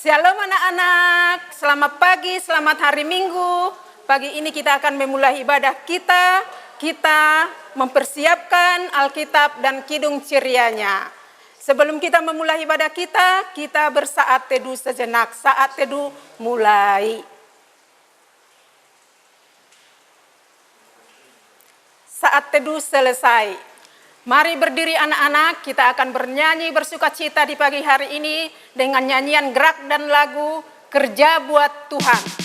Shalom anak-anak, selamat pagi, selamat hari Minggu. Pagi ini kita akan memulai ibadah kita. Kita mempersiapkan Alkitab dan kidung cerianya. Sebelum kita memulai ibadah kita bersaat teduh sejenak. Saat teduh mulai. Saat teduh selesai. Mari berdiri anak-anak, kita akan bernyanyi bersukacita di pagi hari ini dengan nyanyian gerak dan lagu Kerja Buat Tuhan.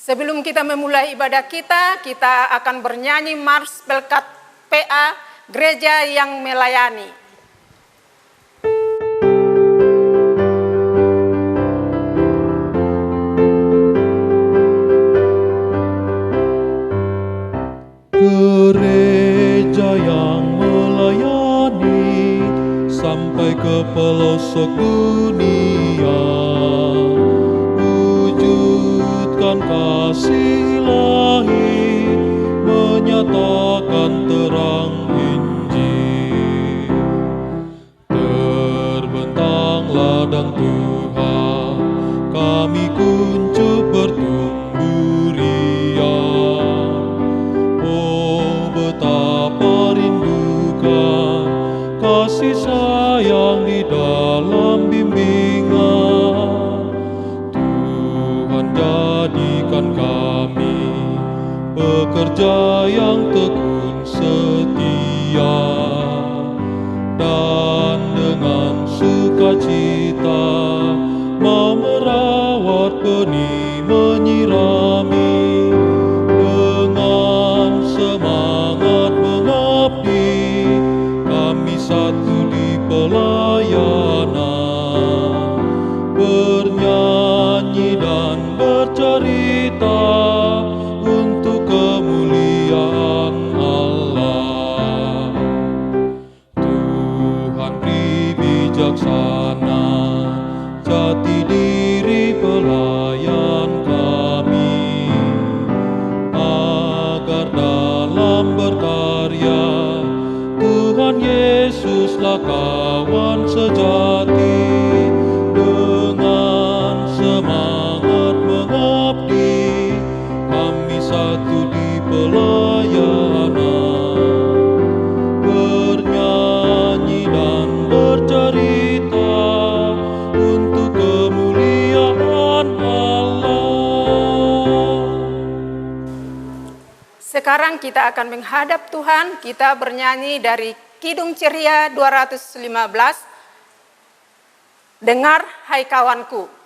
Sebelum kita memulai ibadah kita akan bernyanyi Mars Pelkat PA, Gereja yang Melayani. Gereja yang melayani sampai ke pelosok dunia, wujudkan kasih ilahi, menyatakan terang Injil. Terbentang ladang Tuhan, kami kuncup bertumbuh riang. Oh, betapa rindukan kasih sayang di dalam bimbingan. Tuhan jadikan kami pekerja yang tekun setia, dan dengan sukacita mau merawat benih, menyirami, dengan semangat mengabdi, kami satu di pelayanan, bernyanyi dan bercerita untuk kemuliaan Allah. Tuhan beri bijaksana jati diri pelayan kami, agar dalam berkarya Tuhan Yesuslah kawan sejati. Dengan semangat mengabdi, kami satu di pelayanan, sekarang kita akan menghadap Tuhan, kita bernyanyi dari Kidung Ceria 215, Dengar Hai Kawanku.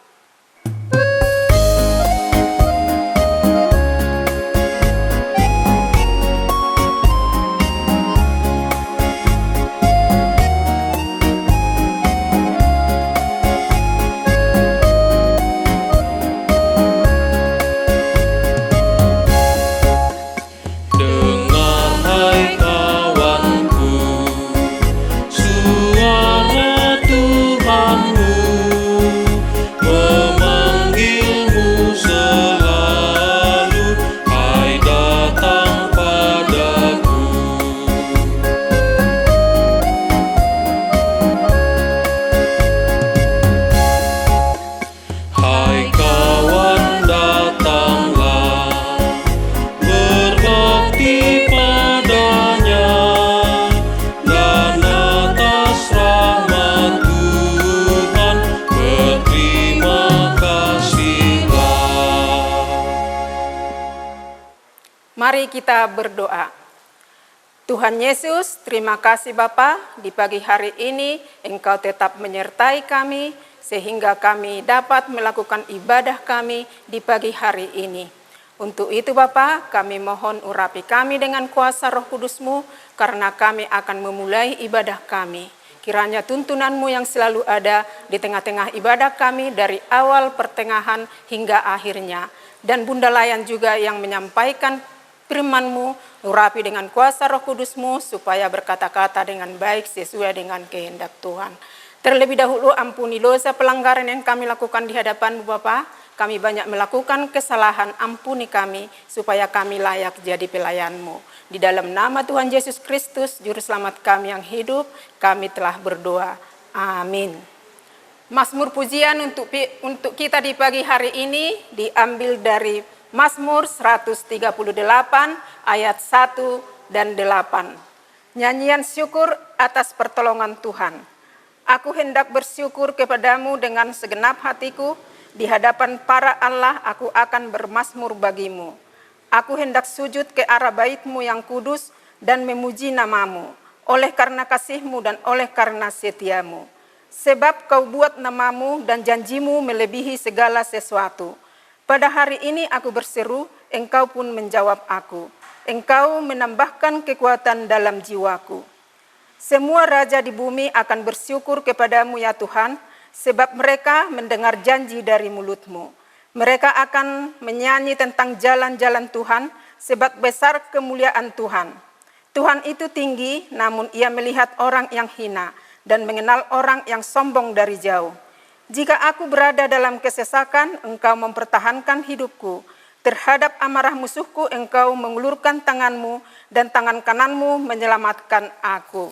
Mari kita berdoa. Tuhan Yesus, terima kasih Bapa, di pagi hari ini Engkau tetap menyertai kami, sehingga kami dapat melakukan ibadah kami di pagi hari ini. Untuk itu Bapa, kami mohon urapi kami dengan kuasa Roh Kudus-Mu, karena kami akan memulai ibadah kami. Kiranya tuntunan-Mu yang selalu ada di tengah-tengah ibadah kami dari awal, pertengahan, hingga akhirnya. Dan Bunda Layan juga yang menyampaikan firman-Mu, urapi dengan kuasa Roh Kudus-Mu supaya berkata-kata dengan baik sesuai dengan kehendak Tuhan. Terlebih dahulu ampuni dosa pelanggaran yang kami lakukan di hadapan-Mu Bapa. Kami banyak melakukan kesalahan, ampuni kami supaya kami layak jadi pelayan-Mu. Di dalam nama Tuhan Yesus Kristus, Juru Selamat kami yang hidup, kami telah berdoa. Amin. Mazmur pujian untuk kita di pagi hari ini diambil dari Mazmur 138 ayat 1 dan 8. Nyanyian syukur atas pertolongan Tuhan. Aku hendak bersyukur kepadamu dengan segenap hatiku, di hadapan para Allah aku akan bermazmur bagimu. Aku hendak sujud ke arah bait-Mu yang kudus dan memuji nama-Mu, oleh karena kasih-Mu dan oleh karena setia-Mu. Sebab Kau buat nama-Mu dan janji-Mu melebihi segala sesuatu. Pada hari ini aku berseru, Engkau pun menjawab aku. Engkau menambahkan kekuatan dalam jiwaku. Semua raja di bumi akan bersyukur kepadamu ya Tuhan, sebab mereka mendengar janji dari mulut-Mu. Mereka akan menyanyi tentang jalan-jalan Tuhan, sebab besar kemuliaan Tuhan. Tuhan itu tinggi, namun Ia melihat orang yang hina, dan mengenal orang yang sombong dari jauh. Jika aku berada dalam kesesakan, Engkau mempertahankan hidupku. Terhadap amarah musuhku, Engkau mengulurkan tangan-Mu, dan tangan kanan-Mu menyelamatkan aku.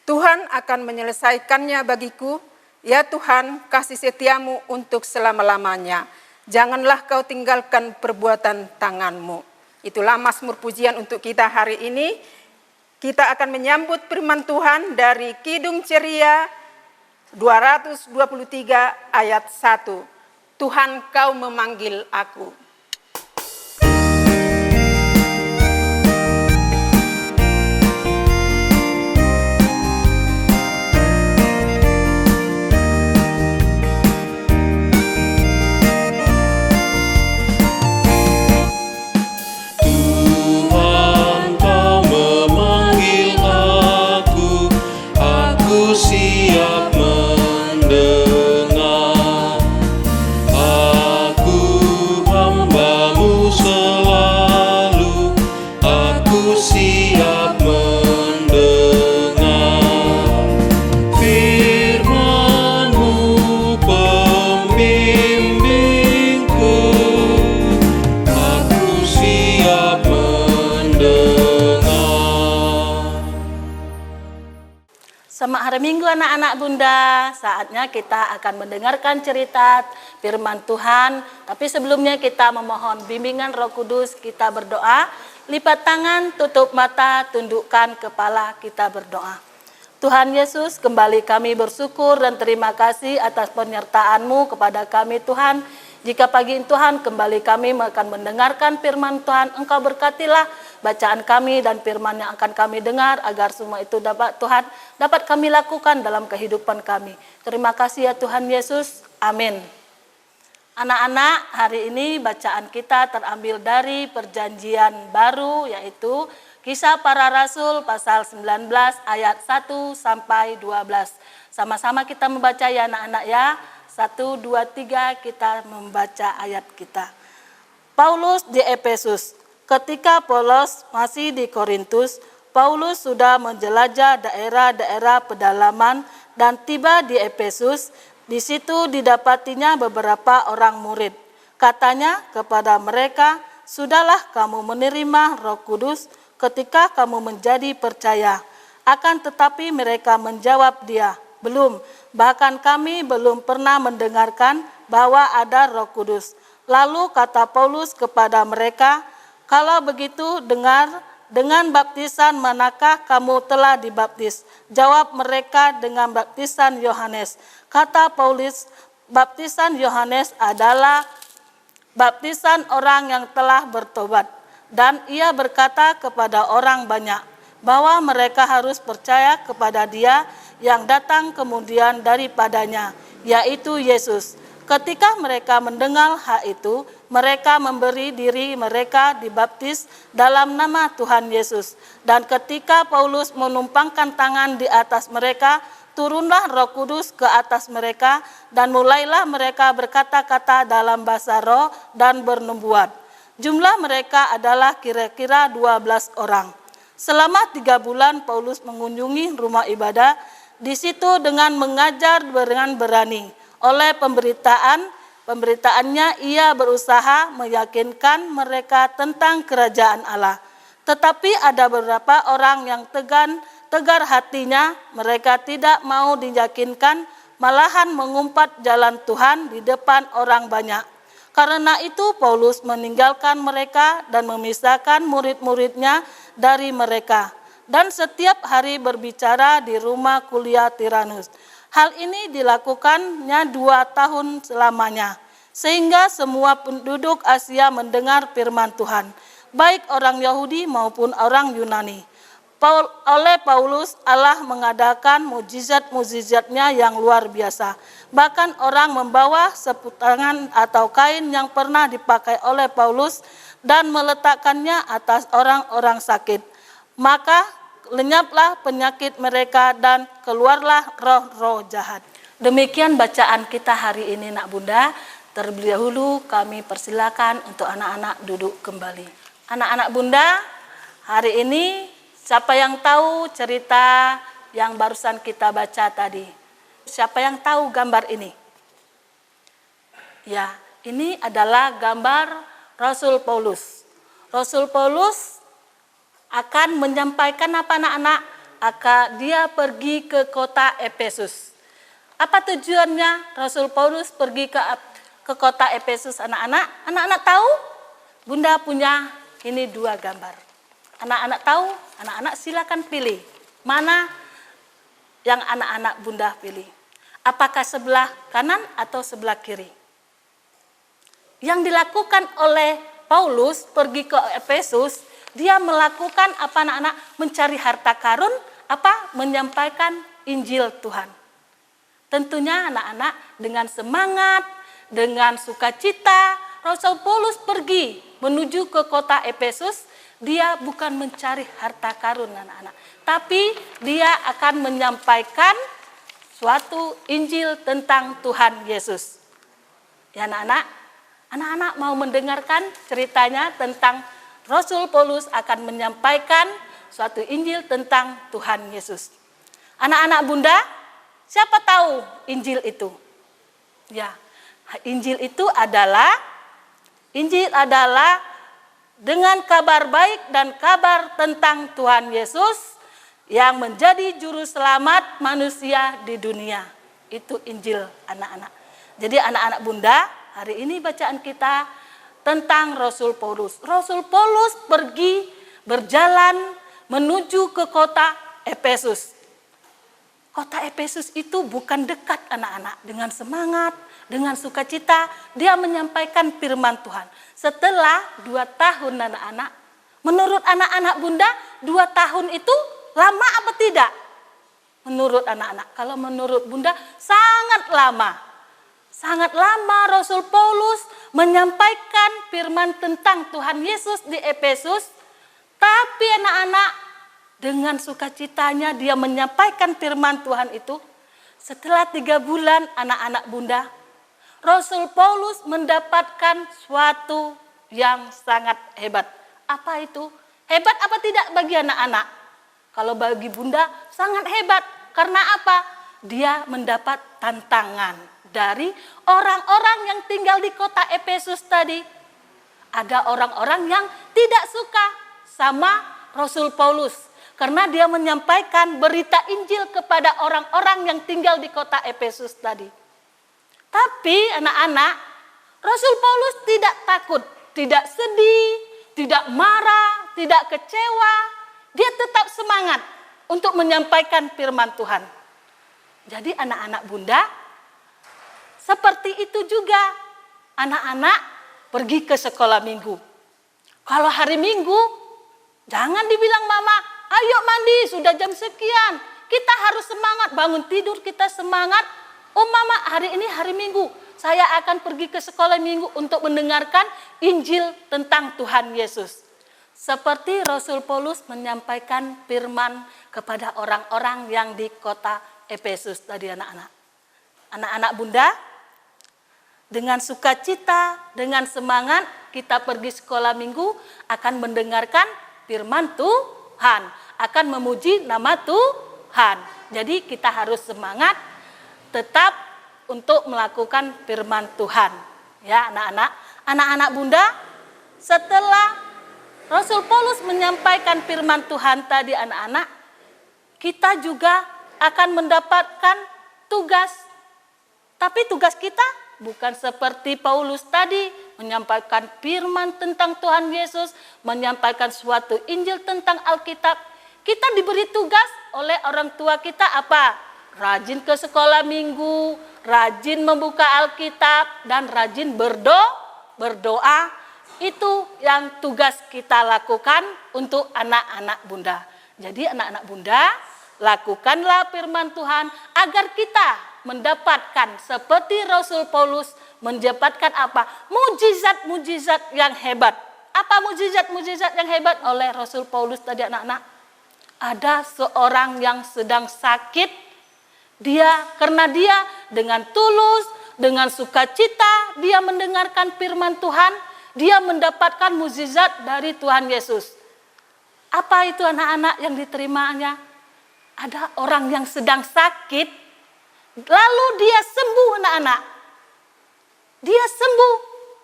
Tuhan akan menyelesaikannya bagiku. Ya Tuhan, kasih setia-Mu untuk selama-lamanya. Janganlah Kau tinggalkan perbuatan tangan-Mu. Itulah mazmur pujian untuk kita hari ini. Kita akan menyambut firman Tuhan dari Kidung Ceria 223 ayat 1. Tuhan Kau memanggil aku. Tuhan Kau memanggil aku siap mendengar. Aku hamba-Mu selalu, aku siap mendengar. Firman-Mu pembimbingku, aku siap mendengar. Selamat hari Minggu anak-anak Bunda, saatnya kita akan mendengarkan cerita firman Tuhan. Tapi sebelumnya kita memohon bimbingan Roh Kudus, kita berdoa. Lipat tangan, tutup mata, tundukkan kepala, kita berdoa. Tuhan Yesus, kembali kami bersyukur dan terima kasih atas penyertaan-Mu kepada kami Tuhan, Jika pagi ini Tuhan kembali kami akan mendengarkan firman Tuhan, Engkau berkatilah bacaan kami dan firman yang akan kami dengar, agar semua itu dapat Tuhan dapat kami lakukan dalam kehidupan kami. Terima kasih ya Tuhan Yesus, amin. Anak-anak, hari ini bacaan kita terambil dari Perjanjian Baru, yaitu Kisah Para Rasul pasal 19 ayat 1 sampai 12. Sama-sama kita membaca ya anak-anak ya. 1, 2, 3 kita membaca ayat kita. Paulus di Efesus. Ketika Apolos masih di Korintus, Paulus sudah menjelajah daerah-daerah pedalaman dan tiba di Efesus. Di situ didapatinya beberapa orang murid. Katanya kepada mereka, "Sudahlah kamu menerima Roh Kudus ketika kamu menjadi percaya." Akan tetapi mereka menjawab dia, "Belum, bahkan kami belum pernah mendengarkan bahwa ada Roh Kudus." Lalu kata Paulus kepada mereka, "Kalau begitu dengan baptisan manakah kamu telah dibaptis?" Jawab mereka, "Dengan baptisan Yohanes." Kata Paulus, baptisan Yohanes adalah baptisan orang yang telah bertobat. Dan ia berkata kepada orang banyak bahwa mereka harus percaya kepada Dia yang datang kemudian daripadanya, yaitu Yesus. Ketika mereka mendengar hal itu, mereka memberi diri mereka dibaptis dalam nama Tuhan Yesus. Dan ketika Paulus menumpangkan tangan di atas mereka, turunlah Roh Kudus ke atas mereka, dan mulailah mereka berkata-kata dalam bahasa roh dan bernubuat. Jumlah mereka adalah kira-kira 12 orang. Selama 3 bulan Paulus mengunjungi rumah ibadah, di situ dengan mengajar dengan berani. Oleh pemberitaannya ia berusaha meyakinkan mereka tentang kerajaan Allah. Tetapi ada beberapa orang yang tegar hatinya, mereka tidak mau diyakinkan, malahan mengumpat jalan Tuhan di depan orang banyak. Karena itu Paulus meninggalkan mereka dan memisahkan murid-muridnya dari mereka, dan setiap hari berbicara di rumah kuliah Tiranus. Hal ini dilakukannya 2 tahun selamanya, sehingga semua penduduk Asia mendengar firman Tuhan, baik orang Yahudi maupun orang Yunani. Oleh Paulus, Allah mengadakan mukjizat-mukjizatnya yang luar biasa. Bahkan orang membawa seputangan atau kain yang pernah dipakai oleh Paulus dan meletakkannya atas orang-orang sakit. Maka lenyaplah penyakit mereka dan keluarlah roh-roh jahat. Demikian bacaan kita hari ini nak Bunda. Terlebih dahulu kami persilakan untuk anak-anak duduk kembali. Anak-anak Bunda, hari ini siapa yang tahu cerita yang barusan kita baca tadi? Siapa yang tahu gambar ini? Ya, ini adalah gambar Rasul Paulus. Rasul Paulus akan menyampaikan apa anak-anak? Dia pergi ke kota Efesus. Apa tujuannya Rasul Paulus pergi ke kota Efesus anak-anak? Anak-anak tahu? Bunda punya ini 2 gambar. Anak-anak tahu? Anak-anak silakan pilih. Mana yang anak-anak Bunda pilih? Apakah sebelah kanan atau sebelah kiri? Yang dilakukan oleh Paulus pergi ke Efesus, dia melakukan apa anak-anak? Mencari harta karun, menyampaikan Injil Tuhan. Tentunya anak-anak dengan semangat, dengan sukacita, Rasul Paulus pergi menuju ke kota Efesus. Dia bukan mencari harta karun anak-anak, tapi dia akan menyampaikan suatu Injil tentang Tuhan Yesus. Ya anak-anak mau mendengarkan ceritanya tentang Rasul Paulus akan menyampaikan suatu Injil tentang Tuhan Yesus. Anak-anak Bunda, siapa tahu Injil itu? Ya, Injil adalah dengan kabar baik dan kabar tentang Tuhan Yesus yang menjadi juru selamat manusia di dunia. Itu Injil anak-anak. Jadi anak-anak Bunda, hari ini bacaan kita tentang Rasul Paulus. Rasul Paulus pergi berjalan menuju ke kota Efesus. kota Efesus itu bukan dekat anak-anak. Dengan semangat, dengan sukacita, dia menyampaikan firman Tuhan. Setelah 2 tahun anak-anak, menurut anak-anak Bunda, 2 tahun itu lama apa tidak? Menurut anak-anak, kalau menurut Bunda sangat lama. Sangat lama Rasul Paulus menyampaikan firman tentang Tuhan Yesus di Efesus. Tapi anak-anak dengan sukacitanya dia menyampaikan firman Tuhan itu. Setelah 3 bulan anak-anak Bunda, Rasul Paulus mendapatkan suatu yang sangat hebat. Apa itu? Hebat apa tidak bagi anak-anak? Kalau bagi Bunda sangat hebat. Karena apa? Dia mendapat tantangan dari orang-orang yang tinggal di kota Efesus tadi. Ada orang-orang yang tidak suka sama Rasul Paulus. Karena dia menyampaikan berita Injil kepada orang-orang yang tinggal di kota Efesus tadi. Tapi anak-anak, Rasul Paulus tidak takut, tidak sedih, tidak marah, tidak kecewa. Dia tetap semangat untuk menyampaikan firman Tuhan. Jadi anak-anak Bunda, seperti itu juga anak-anak pergi ke sekolah minggu. Kalau hari Minggu, jangan dibilang mama, ayo mandi, sudah jam sekian. Kita harus semangat, bangun tidur kita semangat. Oh mama, hari ini hari Minggu, saya akan pergi ke sekolah minggu untuk mendengarkan Injil tentang Tuhan Yesus. Seperti Rasul Paulus menyampaikan firman kepada orang-orang yang di kota Efesus tadi anak-anak. Anak-anak Bunda, dengan sukacita, dengan semangat kita pergi sekolah minggu akan mendengarkan firman Tuhan, akan memuji nama Tuhan. Jadi kita harus semangat tetap untuk melakukan firman Tuhan. Ya anak-anak, anak-anak Bunda, setelah Rasul Paulus menyampaikan firman Tuhan tadi anak-anak, kita juga akan mendapatkan tugas. Tapi tugas kita bukan seperti Paulus tadi, menyampaikan firman tentang Tuhan Yesus, menyampaikan suatu Injil tentang Alkitab. Kita diberi tugas oleh orang tua kita apa? Rajin ke sekolah minggu, rajin membuka Alkitab, dan rajin berdoa. Itu yang tugas kita lakukan untuk anak-anak Bunda. Jadi anak-anak Bunda, lakukanlah firman Tuhan agar kita mendapatkan seperti Rasul Paulus mendapatkan apa? Mujizat-mujizat yang hebat. Apa mujizat-mujizat yang hebat oleh Rasul Paulus tadi anak-anak? Ada seorang yang sedang sakit. Karena dia dengan tulus, dengan sukacita, dia mendengarkan firman Tuhan. Dia mendapatkan mukjizat dari Tuhan Yesus. Apa itu anak-anak yang diterimanya? Ada orang yang sedang sakit, lalu dia sembuh anak-anak. Dia sembuh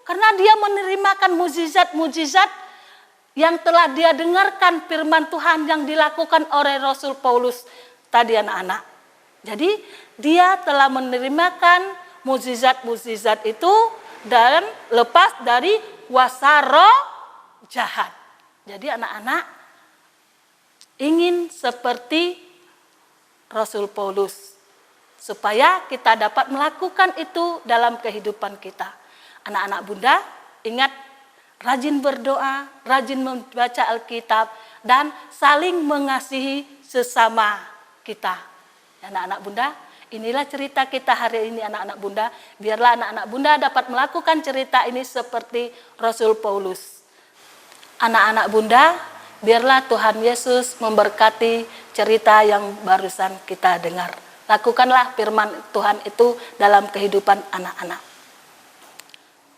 karena dia menerimakan mukjizat-mukjizat yang telah dia dengarkan firman Tuhan yang dilakukan oleh Rasul Paulus tadi anak-anak. Jadi dia telah menerimakan mukjizat-mukjizat itu dan lepas dari kuasa roh jahat. Jadi anak-anak ingin seperti Rasul Paulus supaya kita dapat melakukan itu dalam kehidupan kita. Anak-anak Bunda, ingat rajin berdoa, rajin membaca Alkitab, dan saling mengasihi sesama kita. Anak-anak Bunda, inilah cerita kita hari ini anak-anak Bunda. Biarlah anak-anak Bunda dapat melakukan cerita ini seperti Rasul Paulus. Anak-anak Bunda, biarlah Tuhan Yesus memberkati cerita yang barusan kita dengar. Lakukanlah firman Tuhan itu dalam kehidupan anak-anak.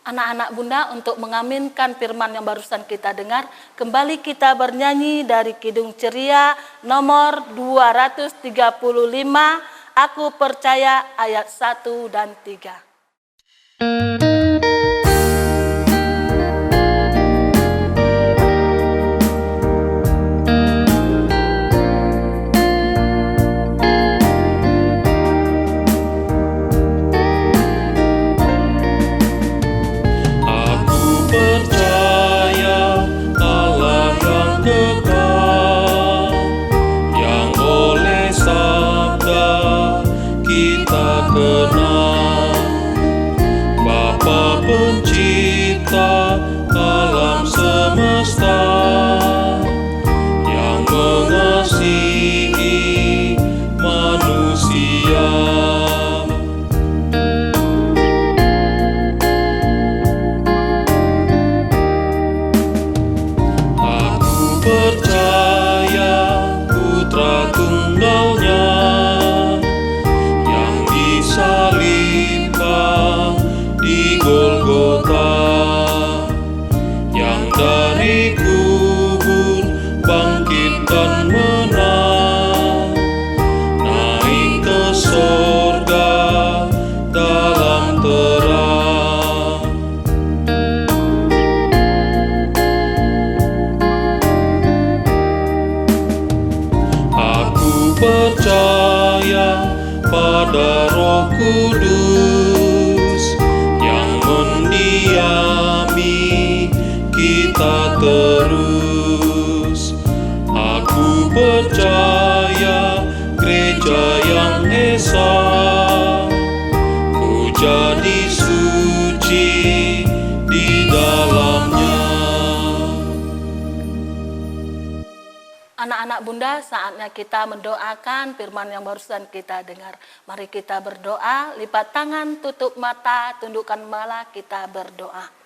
Anak-anak Bunda, untuk mengaminkan firman yang barusan kita dengar, kembali kita bernyanyi dari Kidung Ceria nomor 235, Aku Percaya, ayat 1 dan 3. Yang oleh sabda bangkit dan menang, naik ke sorga dalam terang. Aku percaya pada Roh Kudus yang mendiami kita terus. Aku percaya gereja yang esa, ku jadi suci di dalamnya. Anak-anak Bunda, saatnya kita mendoakan firman yang barusan kita dengar. Mari kita berdoa, lipat tangan, tutup mata, tundukkan kepala, kita berdoa.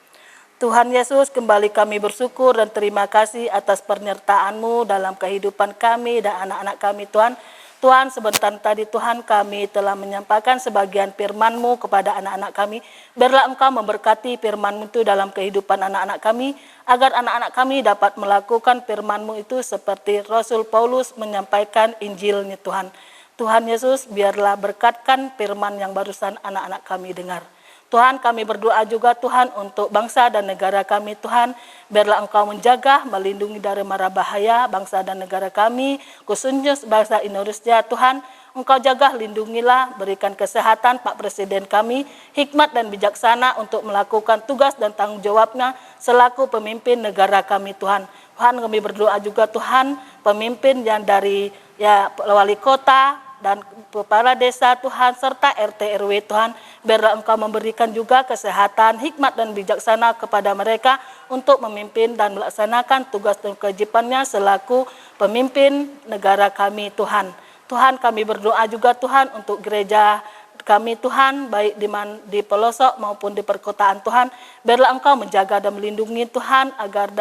Tuhan Yesus, kembali kami bersyukur dan terima kasih atas penyertaan-Mu dalam kehidupan kami dan anak-anak kami, Tuhan. Tuhan, sebentar tadi Tuhan kami telah menyampaikan sebagian firman-Mu kepada anak-anak kami. Biarlah Engkau memberkati firman-Mu itu dalam kehidupan anak-anak kami, agar anak-anak kami dapat melakukan firman-Mu itu seperti Rasul Paulus menyampaikan Injilnya, Tuhan. Tuhan Yesus, biarlah berkatkan firman yang barusan anak-anak kami dengar. Tuhan, kami berdoa juga Tuhan untuk bangsa dan negara kami, Tuhan. Biarlah Engkau menjaga, melindungi dari mara bahaya bangsa dan negara kami, khususnya bangsa Indonesia, Tuhan. Engkau jaga, lindungilah, berikan kesehatan Pak Presiden kami, hikmat dan bijaksana untuk melakukan tugas dan tanggung jawabnya selaku pemimpin negara kami, Tuhan. Tuhan, kami berdoa juga Tuhan, pemimpin yang dari wali kota dan kepala desa Tuhan, serta RT RW Tuhan, biarlah Engkau memberikan juga kesehatan, hikmat dan bijaksana kepada mereka untuk memimpin dan melaksanakan tugas dan kewajibannya selaku pemimpin negara kami, Tuhan. Tuhan, kami berdoa juga Tuhan untuk gereja kami, Tuhan, baik di pelosok maupun di perkotaan, Tuhan. Biarlah Engkau menjaga dan melindungi Tuhan, agar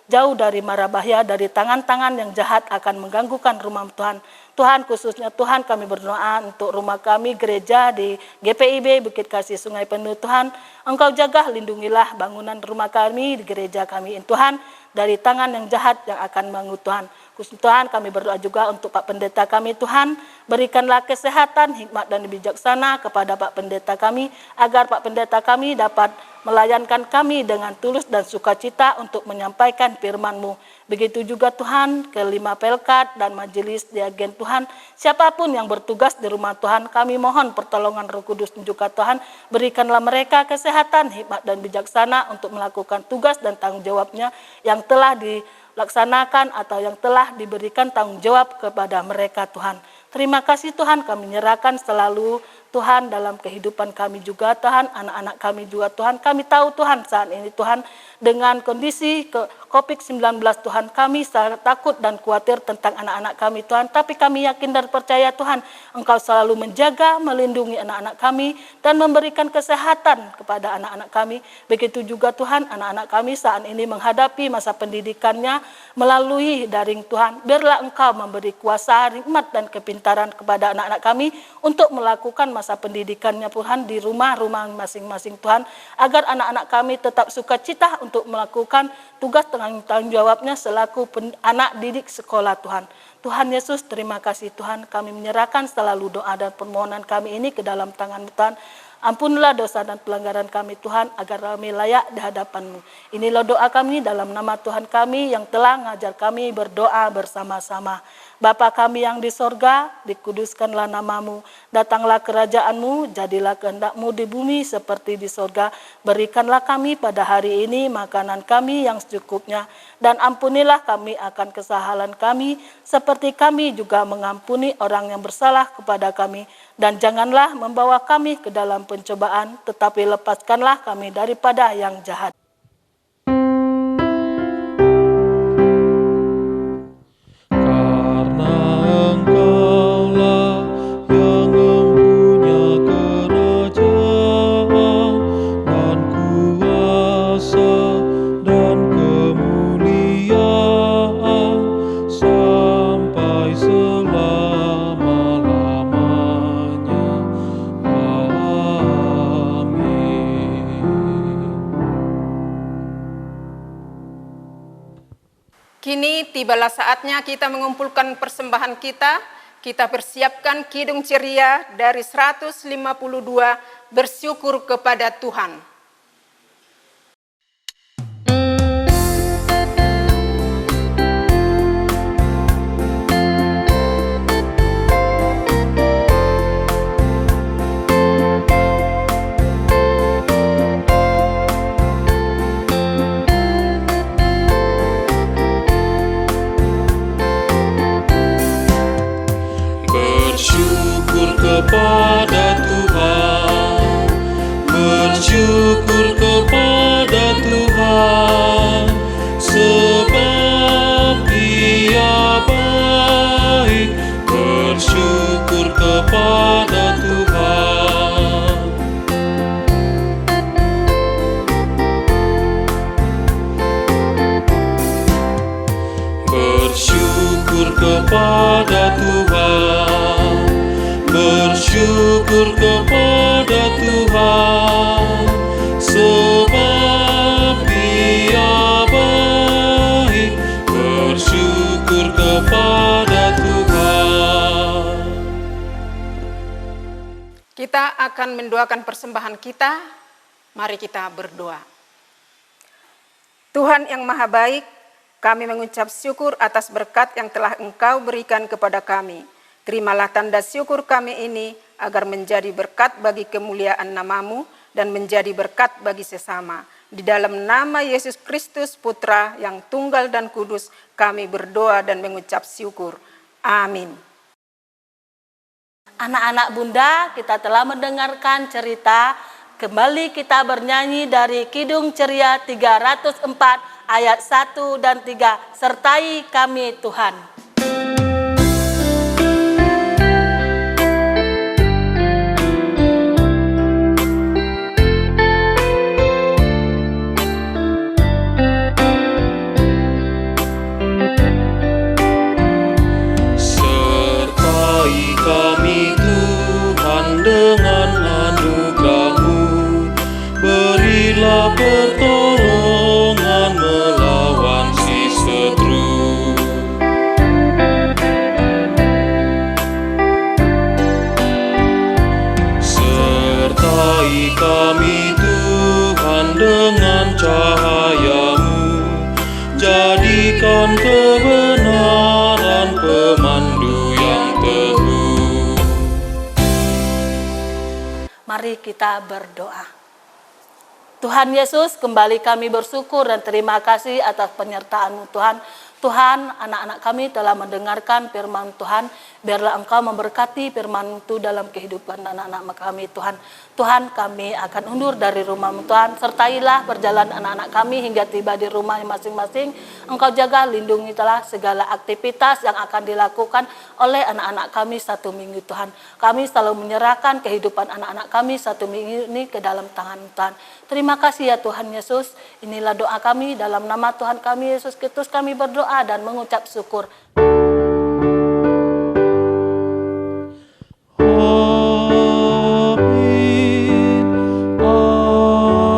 jauh dari mara bahaya, dari tangan-tangan yang jahat akan mengganggukan rumah Tuhan. Tuhan, khususnya Tuhan, kami berdoa untuk rumah kami, gereja di GPIB Bukit Kasih Sungai Penuh, Tuhan. Engkau jaga, lindungilah bangunan rumah kami, di gereja kami, Tuhan, dari tangan yang jahat yang akan mengganggu, Tuhan. Khusus Tuhan, kami berdoa juga untuk Pak Pendeta kami, Tuhan. Berikanlah kesehatan, hikmat dan bijaksana kepada Pak Pendeta kami, agar Pak Pendeta kami dapat melayankan kami dengan tulus dan sukacita untuk menyampaikan firman-Mu. Begitu juga Tuhan, kelima pelkat dan majelis diagen Tuhan, siapapun yang bertugas di rumah Tuhan, kami mohon pertolongan Roh Kudus juga Tuhan, berikanlah mereka kesehatan, hikmat dan bijaksana untuk melakukan tugas dan tanggung jawabnya yang telah dilaksanakan atau yang telah diberikan tanggung jawab kepada mereka, Tuhan. Terima kasih Tuhan, kami menyerahkan selalu Tuhan dalam kehidupan kami juga Tuhan, anak-anak kami juga Tuhan. Kami tahu Tuhan saat ini Tuhan, dengan kondisi COVID-19 Tuhan, kami sangat takut dan khawatir tentang anak-anak kami Tuhan. Tapi kami yakin dan percaya Tuhan, Engkau selalu menjaga, melindungi anak-anak kami dan memberikan kesehatan kepada anak-anak kami. Begitu juga Tuhan, anak-anak kami saat ini menghadapi masa pendidikannya melalui daring Tuhan. Biarlah Engkau memberi kuasa, hikmat dan kepintaran kepada anak-anak kami untuk melakukan masa pendidikannya Tuhan di rumah-rumah masing-masing Tuhan, agar anak-anak kami tetap sukacita untuk melakukan tugas tanggung jawabnya selaku anak didik sekolah Tuhan. Tuhan Yesus, terima kasih Tuhan, kami menyerahkan selalu doa dan permohonan kami ini ke dalam tangan Tuhan. Ampunilah dosa dan pelanggaran kami Tuhan, agar kami layak di hadapan-Mu. Inilah doa kami dalam nama Tuhan kami yang telah mengajar kami berdoa bersama-sama. Bapa kami yang di sorga, dikuduskanlah nama-Mu, datanglah kerajaan-Mu, jadilah kehendak-Mu di bumi seperti di sorga. Berikanlah kami pada hari ini makanan kami yang secukupnya, dan ampunilah kami akan kesalahan kami, seperti kami juga mengampuni orang yang bersalah kepada kami. Dan janganlah membawa kami ke dalam pencobaan, tetapi lepaskanlah kami daripada yang jahat. Karena Engkaulah yang mempunyai kerajaan dan kuasa dan kemuliaan sampai selama-lamanya. Amin. 1, 2, 3. ini tibalah saatnya kita mengumpulkan persembahan kita. Kita persiapkan kidung ceria dari 152 bersyukur kepada Tuhan. Kepada Tuhan, bersyukur kepada Tuhan, sebab Dia baik. Bersyukur kepada Tuhan. Bersyukur kepada Tuhan. Bersyukur kepada Tuhan, sebab Dia baik. Bersyukur kepada Tuhan. Kita akan mendoakan persembahan kita. Mari kita berdoa. Tuhan yang Maha Baik, kami mengucap syukur atas berkat yang telah Engkau berikan kepada kami. Terimalah tanda syukur kami ini agar menjadi berkat bagi kemuliaan nama-Mu dan menjadi berkat bagi sesama. Di dalam nama Yesus Kristus Putra yang tunggal dan kudus, kami berdoa dan mengucap syukur. Amin. Anak-anak Bunda, kita telah mendengarkan cerita. Kembali kita bernyanyi dari Kidung Ceria 304 ayat 1 dan 3. Sertai kami Tuhan. Pertolongan melawan si setru. Sertai kami Tuhan dengan cahaya-Mu, jadikan kebenaran pemandu yang teguh. Mari kita berdoa. Tuhan Yesus, kembali kami bersyukur dan terima kasih atas penyertaan-Mu Tuhan. Tuhan, anak-anak kami telah mendengarkan firman Tuhan. Biarlah Engkau memberkati firman itu dalam kehidupan anak-anak kami Tuhan. Tuhan, kami akan undur dari rumah-Mu Tuhan. Sertailah perjalanan anak-anak kami hingga tiba di rumah masing-masing. Engkau jaga, lindungi telah segala aktivitas yang akan dilakukan oleh anak-anak kami satu minggu Tuhan. Kami selalu menyerahkan kehidupan anak-anak kami satu minggu ini ke dalam tangan Tuhan. Terima kasih ya Tuhan Yesus. Inilah doa kami dalam nama Tuhan kami Yesus Kristus kami berdoa dan mengucap syukur. Amin, amin, amin.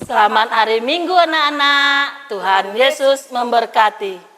Selamat hari Minggu anak-anak. Tuhan Yesus memberkati.